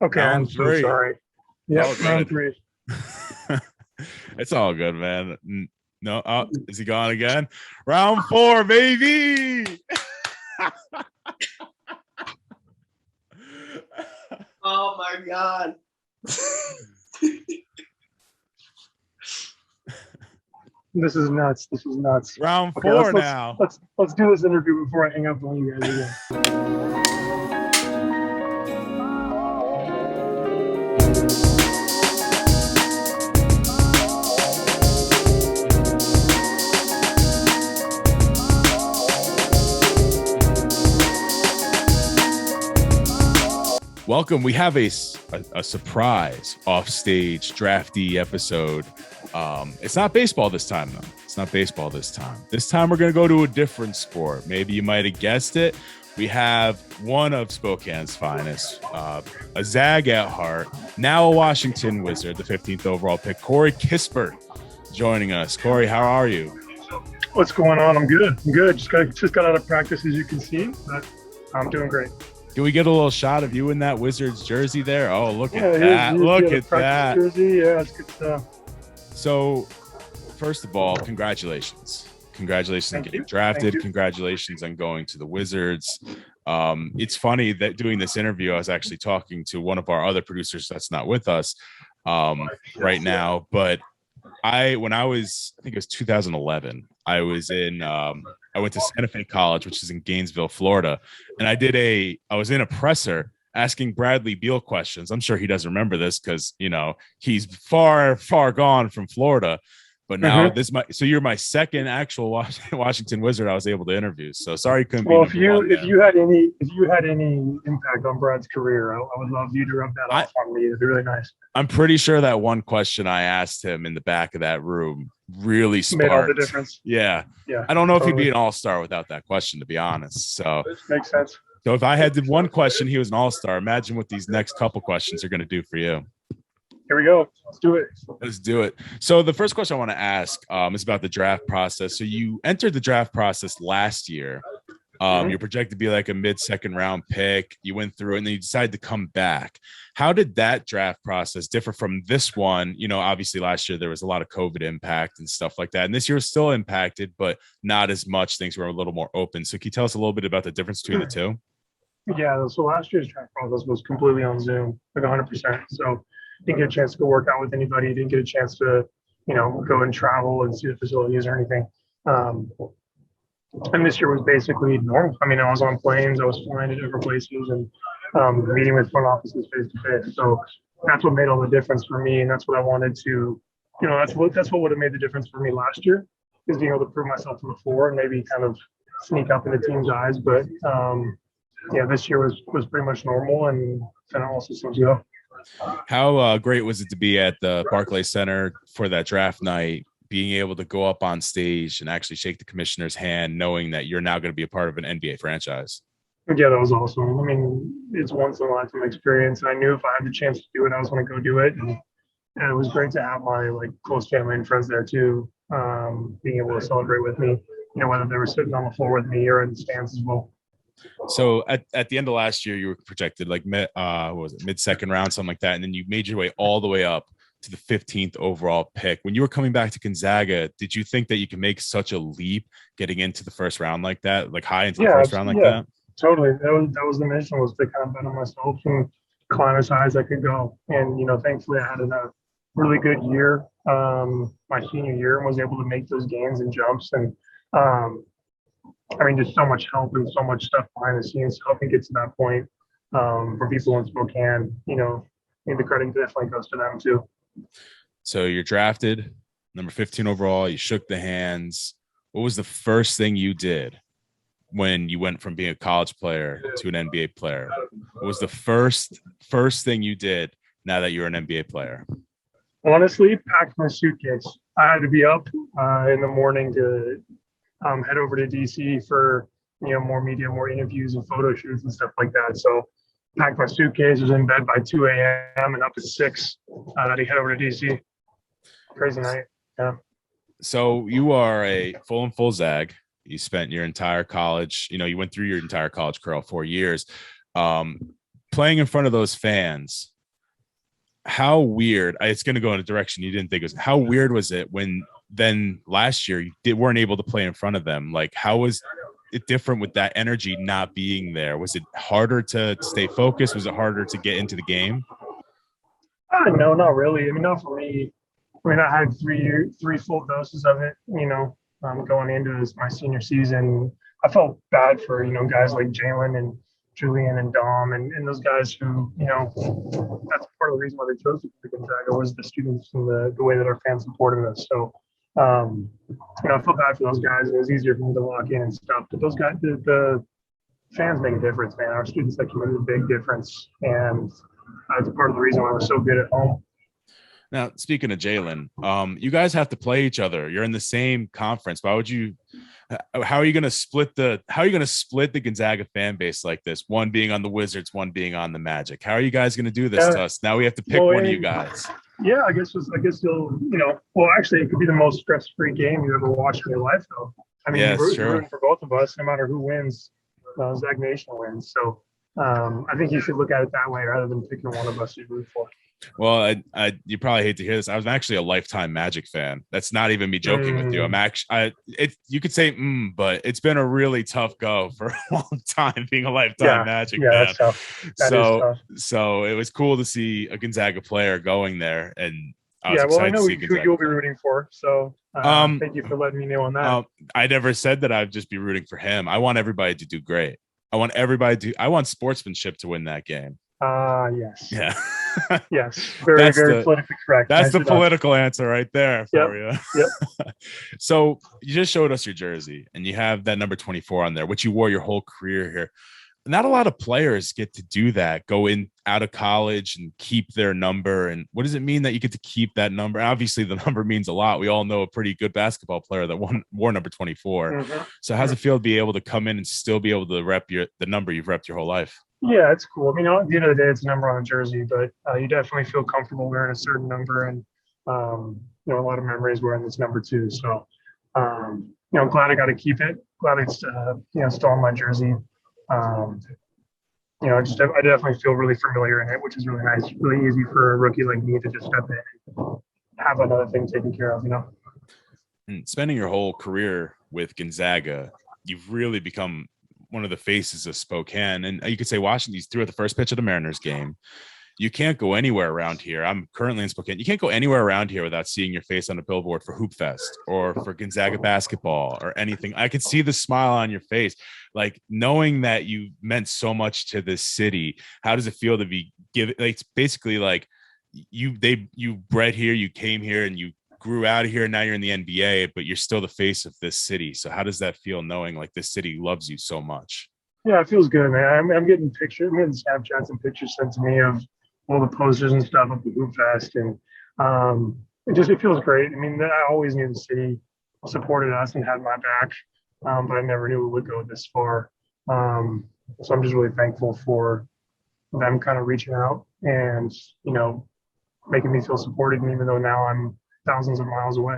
Okay, I'm Round so three. sorry. Oh, Yep, round good. 3. It's all good, man. No, is he gone again? Round 4, baby. Oh my God. This is nuts. This is nuts. Round Okay, 4 now. let's do this interview before I hang up on you guys again. Welcome. We have a surprise offstage draftee episode. It's not baseball this time, though. It's not baseball this time. This time we're going to go to a different sport. Maybe you might have guessed it. We have one of Spokane's finest, a Zag at heart, now a Washington Wizard, the 15th overall pick, Corey Kispert, joining us. Corey, how are you? What's going on? I'm good. Just got out of practice, as you can see, but I'm doing great. Can we get a little shot of you in that Wizards jersey there? Oh, look at that. Look at that. Jersey. Yeah, it's good stuff. So, first of all, congratulations. Congratulations on getting drafted. Congratulations on going to the Wizards. It's funny that doing this interview, I was actually talking to one of our other producers that's not with us right now. But when I think it was 2011, I went to Santa Fe College, which is in Gainesville, Florida. And I was in a presser asking Bradley Beal questions. I'm sure he doesn't remember this because, he's far, far gone from Florida. But now so you're my second actual Washington Wizard I was able to interview. So sorry you couldn't be. Well, if you had any impact on Brad's career, I would love you to rub that off on me. It'd be really nice. I'm pretty sure that one question I asked him in the back of that room really sparked. Made all the difference. Yeah. I don't know if he'd be an all-star without that question, to be honest. So makes sense. So if I had one question, he was an all-star. Imagine what these next couple questions are going to do for you. Here we go. Let's do it. So the first question I want to ask is about the draft process. So you entered the draft process last year. You're projected to be like a mid-second round pick. You went through it and then you decided to come back. How did that draft process differ from this one? Obviously last year there was a lot of COVID impact and stuff like that. And this year was still impacted, but not as much. Things were a little more open. So can you tell us a little bit about the difference between the two? Yeah. So last year's draft process was completely on Zoom, like 100%. So didn't get a chance to go work out with anybody. Didn't get a chance to, go and travel and see the facilities or anything. And this year was basically normal. I mean, I was on planes, I was flying to different places and meeting with front offices face to face. So that's what made all the difference for me. And that's what I wanted to, that's what would have made the difference for me last year, is being able to prove myself on the floor and maybe kind of sneak up in the team's eyes. But this year was pretty much normal and kind of all systems go. How great was it to be at the Barclays Center for that draft night, being able to go up on stage and actually shake the commissioner's hand, knowing that you're now going to be a part of an NBA franchise? Yeah, that was awesome. I mean, it's once in a lifetime experience. And I knew if I had the chance to do it, I was going to go do it. And it was great to have my close family and friends there too, being able to celebrate with me, whether they were sitting on the floor with me or in the stands as well. So at the end of last year, you were projected mid-second round, something like that. And then you made your way all the way up to the 15th overall pick. When you were coming back to Gonzaga, did you think that you could make such a leap getting into the first round like that, high into the first round like that? Totally. That was the mission, was to kind of bet on myself and climb as high as I could go. And, thankfully I had a really good year my senior year and was able to make those gains and jumps. And, just so much help and so much stuff behind the scenes helping get to that point for people in Spokane. The credit definitely goes to them too. So you're drafted, number 15 overall. You shook the hands. What was the first thing you did when you went from being a college player to an NBA player? What was the first thing you did now that you're an NBA player? Honestly, packed my suitcase. I had to be up in the morning to head over to DC for more media, more interviews and photo shoots and stuff like that. So packed my suitcase, was in bed by 2 a.m. and up at 6 to head over to DC. Crazy night. Yeah. So you are a full Zag. You spent your entire college, you went through your entire college career, 4 years. playing in front of those fans, how weird, it's going to go in a direction you didn't think it was. How weird was it when then last year you weren't able to play in front of them? Like, how was it different with that energy not being there? Was it harder to stay focused? Was it harder to get into the game? No, not really. I mean, not for me. I mean, I had three full doses of it, going into my senior season. I felt bad for, guys like Jalen and Julian and Dom and those guys who, that's part of the reason why they chose to pick Gonzaga was the students and the way that our fans supported us. So, I felt bad for those guys. It was easier for me to lock in and stuff. But those guys, the fans make a difference, man. Our students that can make a big difference. And that's part of the reason why we're so good at home. Now, speaking of Jalen, you guys have to play each other. You're in the same conference. How are you going to split the Gonzaga fan base like this? One being on the Wizards, one being on the Magic. How are you guys going to do this to us? Now we have to pick one of you guys. Yeah, I guess you'll, well, actually it could be the most stress-free game you ever watched in your life, though. I mean, you're rooting for both of us, no matter who wins, Zag Nation wins. So I think you should look at it that way rather than picking one of us to root for. Well, you probably hate to hear this. I was actually a lifetime Magic fan. That's not even me joking with you. You could say, but it's been a really tough go for a long time being a lifetime Magic fan. That's tough. So it was cool to see a Gonzaga player going there, and I was excited to see who you'll be rooting for. So thank you for letting me know on that. I never said that I'd just be rooting for him. I want everybody to do great. I want sportsmanship to win that game. Yes. Yeah. Yes. Very politically correct. That's the political answer right there for you. Yep. So you just showed us your jersey and you have that number 24 on there, which you wore your whole career here. Not a lot of players get to do that, go in out of college and keep their number. And what does it mean that you get to keep that number? Obviously, the number means a lot. We all know a pretty good basketball player that wore number 24. Mm-hmm. So how's it feel to be able to come in and still be able to rep the number you've repped your whole life? Yeah, it's cool. I mean, at the end of the day, it's a number on a jersey, but you definitely feel comfortable wearing a certain number. And, a lot of memories wearing this number too. So, I'm glad I got to keep it. Glad it's, still on my jersey. I definitely feel really familiar in it, which is really nice. Really easy for a rookie like me to just step in and have another thing taken care of, Spending your whole career with Gonzaga, you've really become one of the faces of Spokane. And you could say Washington threw at the first pitch of the Mariners game. You can't go anywhere around here. I'm currently in Spokane. You can't go anywhere around here without seeing your face on a billboard for Hoop Fest or for Gonzaga basketball or anything. I could see the smile on your face, like knowing that you meant so much to this city. How does it feel to be given? Like, it's basically like you bred here, you came here, and you grew out of here. And now you're in the NBA, but you're still the face of this city. So how does that feel, knowing like this city loves you so much? Yeah, it feels good, man. I'm getting pictures. I'm getting Snapchats and pictures sent to me of all the posters and stuff up at Hoop Fest, and it feels great. I mean, I always knew the city supported us and had my back, but I never knew it would go this far. So I'm just really thankful for them kind of reaching out and making me feel supported, and even though now I'm thousands of miles away.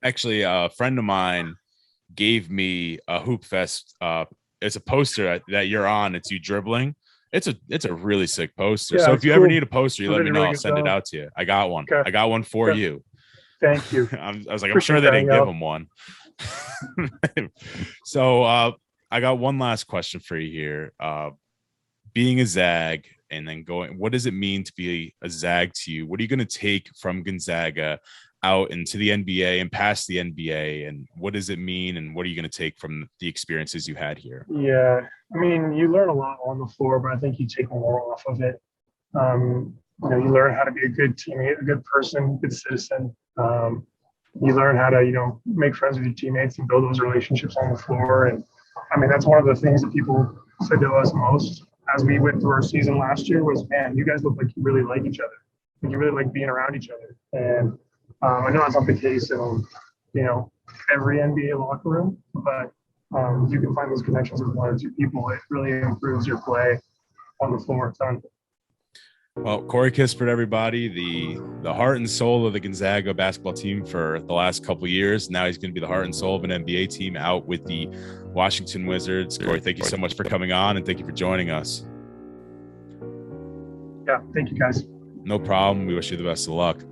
Actually, a friend of mine gave me a Hoop Fest. It's a poster that you're on. It's you dribbling. It's a really sick poster. Yeah, so if you ever need a poster, you let me know. I'll send it out to you. I got one. Okay. I got one for you. Thank you. I was like, I'm sure they didn't give him one. So I got one last question for you here. Being a Zag and then going, what does it mean to be a Zag to you? What are you going to take from Gonzaga out into the NBA and past the NBA? And what does it mean? And what are you going to take from the experiences you had here? Yeah, I mean, you learn a lot on the floor, but I think you take more off of it. You learn how to be a good teammate, a good person, good citizen. You learn how to, make friends with your teammates and build those relationships on the floor. And I mean, that's one of the things that people said to us most as we went through our season last year was, man, you guys look like you really like each other. Like you really like being around each other. And I know that's not the case in, every NBA locker room, but you can find those connections with one or two people. It really improves your play on the floor a ton. Well, Corey Kispert, everybody, the heart and soul of the Gonzaga basketball team for the last couple of years. Now he's going to be the heart and soul of an NBA team out with the Washington Wizards. Corey, thank you so much for coming on, and thank you for joining us. Yeah, thank you guys. No problem. We wish you the best of luck.